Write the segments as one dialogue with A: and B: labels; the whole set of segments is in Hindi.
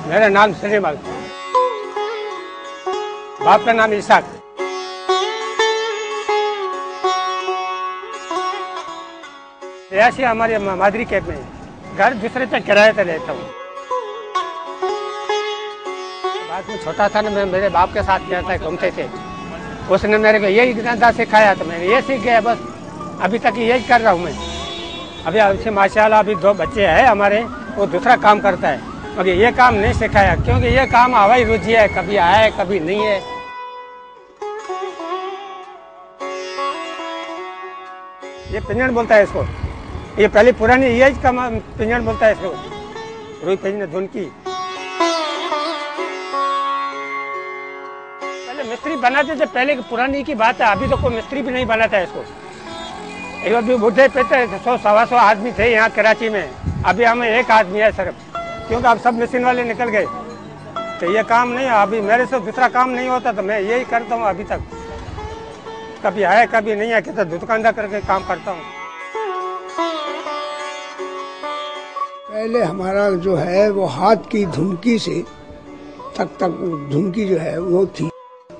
A: मेरा नाम सलीम अल, बाप का नाम इसाक। ऐसी हमारे मादरी कैंप में घर दूसरे पे किराए पे रहता हूँ। बाद में छोटा था ना, मैं मेरे बाप के साथ गया था, घूमते थे। उसने मेरे को यही धंधा सिखाया तो मैंने ये सीख गया, बस अभी तक यही कर रहा हूँ मैं। अभी अच्छे माशाल्लाह अभी 2 बच्चे हैं हमारे, वो दूसरा काम करता है, मगर ये काम नहीं सिखाया क्योंकि ये काम हवाई रुचि है, कभी है कभी नहीं है। ये पिंजन बोलता है इसको, ये पहले पुरानी यही पिंजन बोलता है इसको, रुई पिंजन धुनकी। पहले मिस्त्री बनाते थे, पहले की पुरानी की बात है, अभी तो कोई मिस्त्री भी नहीं बनाता है इसको। एक बार भी बुढ़े पे 100-125 आदमी थे यहाँ कराची में, अभी हमें 1 आदमी है सिर्फ, क्योंकि अब सब मशीन वाले निकल गए। तो ये काम नहीं, अभी मेरे से दूसरा काम नहीं होता तो मैं यही करता हूँ अभी तक। कभी है कभी नहीं है, कितना दुकानदार करके काम करता हूँ।
B: पहले हमारा जो है वो हाथ की धुनकी से तक धुनकी जो है वो थी।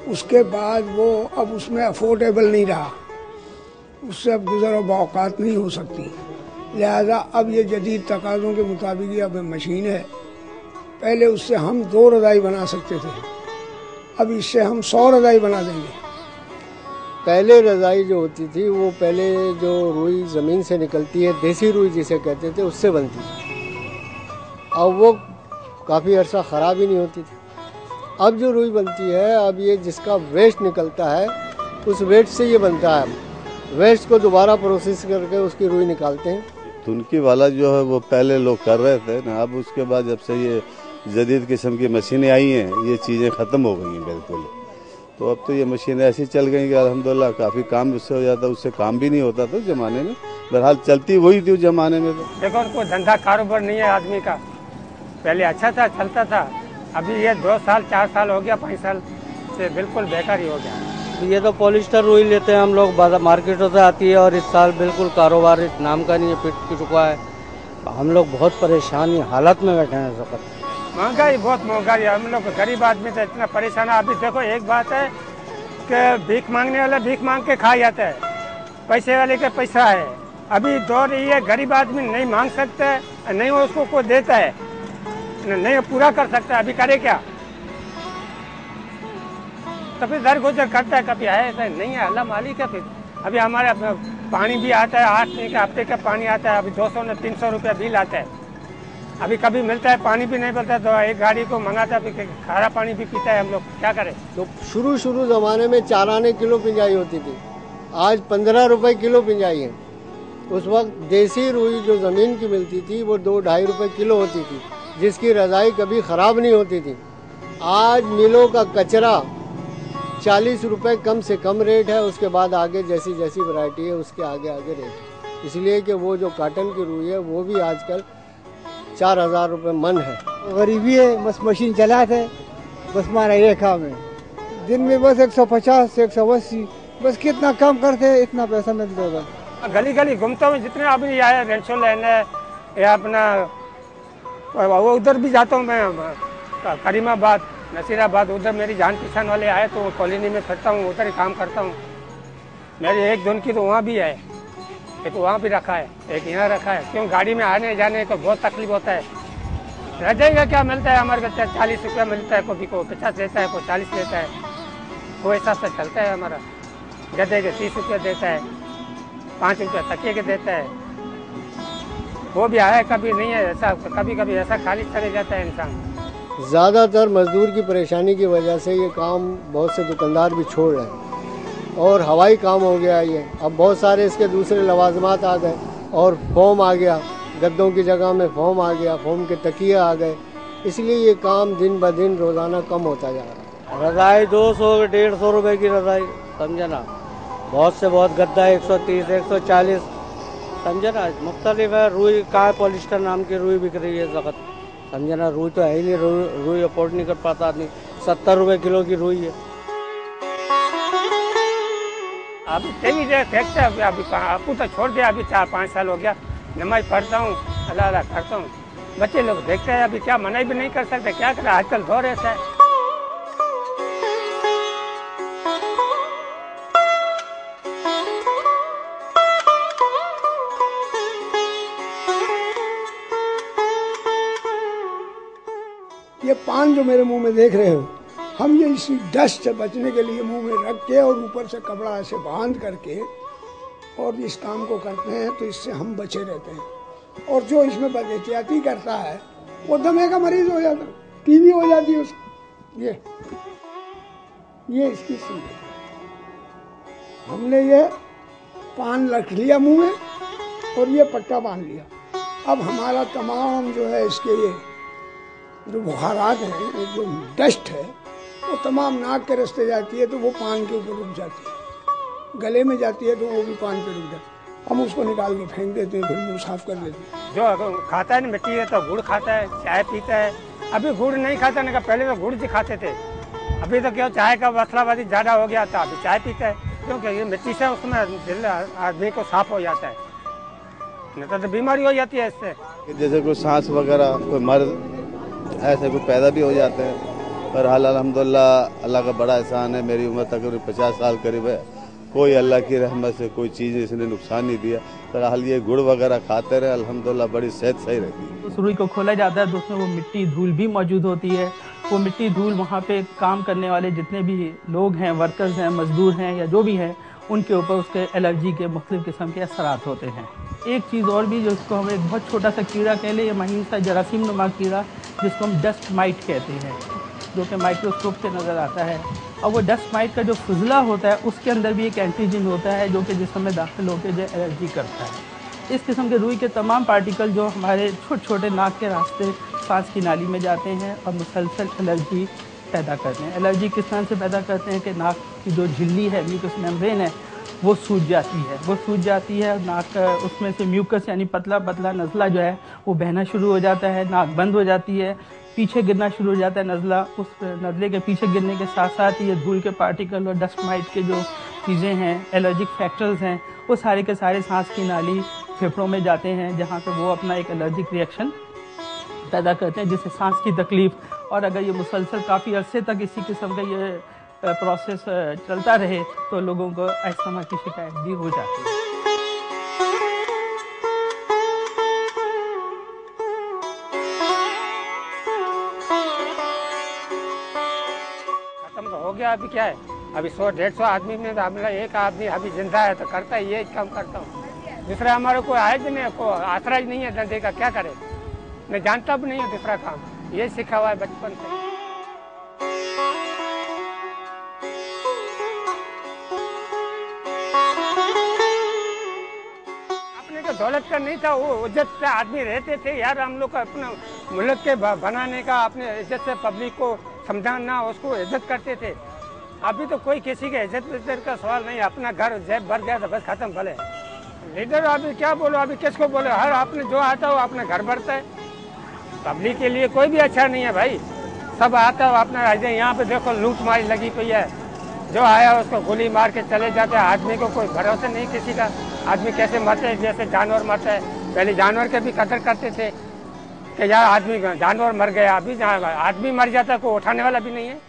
B: उसके बाद वो अब उसमें अफोर्डेबल नहीं रहा, उससे अब गुजर बौकात नहीं हो सकती, लिहाजा अब ये जदीद तकाज़ों के मुताबिक ये अब मशीन है। पहले उससे हम 2 रज़ाई बना सकते थे, अब इससे हम 100 रज़ाई बना देंगे।
C: पहले रज़ाई जो होती थी वो पहले जो रुई ज़मीन से निकलती है, देसी रुई जिसे कहते थे, उससे बनती थी। अब वो काफ़ी अरसा ख़राब ही नहीं होती थी। अब जो रुई बनती है, अब ये जिसका वेस्ट निकलता है उस वेस्ट से ये बनता है। वेस्ट को दोबारा प्रोसेस करके उसकी रुई निकालते हैं।
D: धुनकी वाला जो है वो पहले लोग कर रहे थे ना, अब उसके बाद जब से ये जदीद किस्म की मशीनें आई हैं, ये चीज़ें ख़त्म हो गई हैं बिल्कुल। तो अब तो ये मशीनें ऐसी चल गई कि अल्हम्दुलिल्लाह काफ़ी काम उससे हो जाता, उससे काम भी नहीं होता था ज़माने में। बहरहाल चलती वही थी उस ज़माने में। तो
A: देखो कोई धंधा कारोबार नहीं है आदमी का, पहले अच्छा था, चलता था। अभी ये 2 साल 4 साल हो गया, 5 साल से बिल्कुल बेकार ही हो गया।
E: ये तो पॉलिस्टर रुई लेते हैं हम लोग, मार्केटों से आती है, और इस साल बिल्कुल कारोबार इस नाम का नहीं है, पिट चुका है। हम लोग बहुत परेशानी हालत में बैठे हैं इस वक्त।
A: महंगाई बहुत महंगाई है, हम लोग गरीब आदमी तो इतना परेशान है। अभी देखो एक बात है कि भीख मांगने वाला भीख मांग के खा जाता है, पैसे वाले का पैसा है। अभी दौर यही है, गरीब आदमी नहीं मांग सकता, नहीं उसको कोई देता है, नहीं पूरा कर सकता, अभी करे क्या? तो फिर दर गुजर करता है, कभी है ऐसा नहीं है, अल्लाह मालिक है। फिर अभी हमारे पानी भी आता है, 8 दिन के हफ्ते का पानी आता है, अभी 200 ने 300 रुपया बिल आता है। अभी कभी मिलता है, पानी भी नहीं मिलता तो एक गाड़ी को मंगाता है, फिर खारा पानी भी पीता है हम लोग, क्या करें?
C: तो शुरू ज़माने में 4 आने किलो पिंजाई होती थी, आज 15 रुपए किलो पिंजाई है। उस वक्त देसी रुई जो ज़मीन की मिलती थी वो 2-2.5 रुपए किलो होती थी, जिसकी रज़ाई कभी ख़राब नहीं होती थी। आज मिलों का कचरा 40 रुपए कम से कम रेट है, उसके बाद आगे जैसी जैसी वैरायटी है उसके आगे आगे रेट है। इसलिए कि वो जो काटन की रुई है वो भी आजकल 4000 रुपये मन है।
F: गरीबी है, बस मशीन चलाते बस मारा रेखा में, दिन में बस 150 180, बस कितना काम करते हैं इतना पैसा मिलता है।
A: गली गली घूमता हूँ, जितने अभी आए रेंचो लेने या अपना वो उधर भी जाता हूँ मैं, करीमाबाद नसीराबाद, उधर मेरी जान पहचान वाले आए तो कॉलोनी में फिरता हूँ, उधर ही काम करता हूँ। मेरी 1 धुनकी तो वहाँ भी है, एक वहाँ भी रखा है, एक यहाँ रखा है, क्यों गाड़ी में आने जाने को बहुत तकलीफ होता है। रह जाएगा क्या मिलता है हमारे को, 40 रुपया मिलता है, कोई को 50 देता है, कोई 40 देता है, वो हिसाब से चलता है हमारा। गधे के 30 रुपया देता है, 5 रुपया तकिए के देता है, वो भी आया कभी नहीं है, ऐसा कभी कभी ऐसा खाली चले जाता है इंसान।
C: ज़्यादातर मजदूर की परेशानी की वजह से ये काम बहुत से दुकानदार भी छोड़ रहे हैं और हवाई काम हो गया ये। अब बहुत सारे इसके दूसरे लवाजमात आ गए और फोम आ गया, गद्दों की जगह में फोम आ गया, फोम के तकिए आ गए, इसलिए ये काम दिन ब दिन रोज़ाना कम होता जा रहा है।
E: रज़ाई 200-150 रुपए की रज़ाई, समझे ना, बहुत से बहुत गद्दा 130 140, समझे ना, मुख्तलिफ है। रुई का पॉलिस्टर नाम की रुई बिक रही है इस वक्त, समझे ना, रुई तो है ही नहीं, रुई अफोर्ड नहीं कर पाता आदमी, 70 रुपए किलो की रुई है।
A: अभी तेजी से फेंकते हैं, अभी आपको तो छोड़ दिया, अभी 4-5 साल हो गया। नमाज पढ़ता हूँ, अल्लाह अल्लाह करता हूँ, बच्चे लोग देखते हैं, अभी क्या मना भी नहीं कर सकते, क्या करें, आजकल दौर ऐसा है।
B: ये पान जो मेरे मुंह में देख रहे हो, हम ये इसी डस्ट से बचने के लिए मुंह में रख के और ऊपर से कपड़ा ऐसे बांध करके और इस काम को करते हैं, तो इससे हम बचे रहते हैं। और जो इसमें बदएहतियाती करता है वो दमे का मरीज हो जाता है, टीबी हो जाती है उसको। ये इसकी सीख है। हमने ये पान रख लिया मुंह में और ये पट्टा बांध लिया। अब हमारा तमाम जो है इसके ये जो बुखारात हैं, जो डस्ट है, वो तमाम नाक के रास्ते जाती है तो वो पान के ऊपर रुक जाती है, गले में जाती है तो वो भी पान पे रुक जाती है। हम उसको निकाल के फेंक देते हैं, फिर मुंह साफ कर देते हैं।
A: जो खाता है ना मिट्टी है तो गुड़ खाता है, चाय पीता है। अभी गुड़ नहीं खाता ना, पहले तो गुड़ जी खाते थे। अभी तो क्या चाय का मसलाबाजी ज़्यादा हो गया था, अभी चाय पीता है, क्योंकि ये मिट्टी से उसमें दिल आदमी को साफ हो जाता है, नहीं तो बीमारी हो जाती है इससे।
D: जैसे कोई सांस वगैरह, कोई मर्द ऐसे कोई पैदा भी हो जाते हैं। पर हाल अल्हम्दुलिल्लाह अल्लाह का बड़ा एहसान है, मेरी उम्र तकरीबन 50 साल करीब है, कोई अल्लाह की रहमत से कोई चीज़ इसने नुकसान नहीं दिया। पर हाल ये गुड़ वगैरह खाते रहे, अल्हम्दुलिल्लाह बड़ी सेहत सही रहती है।
G: उस रुई को खोला जाता है तो उसमें वो मिट्टी धूल भी मौजूद होती है। वो मिट्टी धूल वहाँ पे काम करने वाले जितने भी लोग हैं, वर्कर्स हैं, मजदूर हैं या जो भी हैं, उनके ऊपर उसके एलर्जी के मुख्तलिफ किस्म के असरात होते हैं। एक चीज़ और भी जो इसको हम एक बहुत छोटा सा कीड़ा कह लें, या महीन सा जरासीम नुमा कीड़ा जिसको हम डस्ट माइट कहते हैं, जो कि माइक्रोस्कोप से नज़र आता है। और वो डस्ट माइट का जो फुजला होता है उसके अंदर भी एक एंटीजन होता है जो कि जिस्म में दाखिल होकर जो एलर्जी करता है। इस किस्म के रुई के तमाम पार्टिकल जो हमारे छोटे छोटे नाक के रास्ते सांस की नाली में जाते हैं और मुसलसल एलर्जी पैदा करते हैं। एलर्जी किस तरह से पैदा करते हैं कि नाक की जो झिल्ली है, म्यूकस मेम्ब्रेन है, वो सूज जाती है। वो सूज जाती है, नाक उसमें से म्यूकस यानी पतला पतला नज़ला जो है वो बहना शुरू हो जाता है, नाक बंद हो जाती है, पीछे गिरना शुरू हो जाता है नज़ला। उस नज़ले के पीछे गिरने के साथ साथ ये धूल के पार्टिकल और डस्ट माइट के जो चीज़ें हैं, एलर्जिक फैक्टर्स हैं, वो सारे के सारे सांस की नाली फेफड़ों में जाते हैं, जहाँ पे वो अपना एक एलर्जिक रिएक्शन पैदा करते हैं जिससे सांस की तकलीफ़। और अगर ये मुसलसल काफ़ी अरसे तक इसी किस्म का ये प्रोसेस चलता रहे तो लोगों को अस्थमा की शिकायत भी हो जाती है।
A: खत्म तो हो गया, अभी क्या है, अभी 100-150 आदमी में हमला एक आदमी अभी जिंदा है तो करता है, ये काम करता हूँ। दूसरा हमारे को आए भी नहीं, को आसरा ही नहीं है धंधे का, क्या करे, मैं जानता भी नहीं है दूसरा काम, ये सीखा हुआ है बचपन से। अपने को दौलत का नहीं था, वो इज्जत से आदमी रहते थे यार। हम लोग का अपना मुल्क के बनाने का, अपने इज्जत से पब्लिक को समझाना, उसको इज्जत करते थे। अभी तो कोई किसी के इज्जत का सवाल नहीं, अपना घर जेब भर गया तो बस खत्म। भले लीडर अभी क्या बोलो, अभी किसको बोलो, हर आपने जो आता है अपने घर भरता है। पब्लिक के लिए कोई भी अच्छा नहीं है भाई, सब आता है अपना। यहाँ पे देखो लूट मारी लगी हुई है, जो आया उसको गोली मार के चले जाते हैं। आदमी को कोई भरोसा नहीं किसी का, आदमी कैसे मरते हैं जैसे जानवर मरता है। पहले जानवर के भी कदर करते थे कि यार आदमी जानवर मर गया, अभी आदमी मर जाता है कोई उठाने वाला भी नहीं है।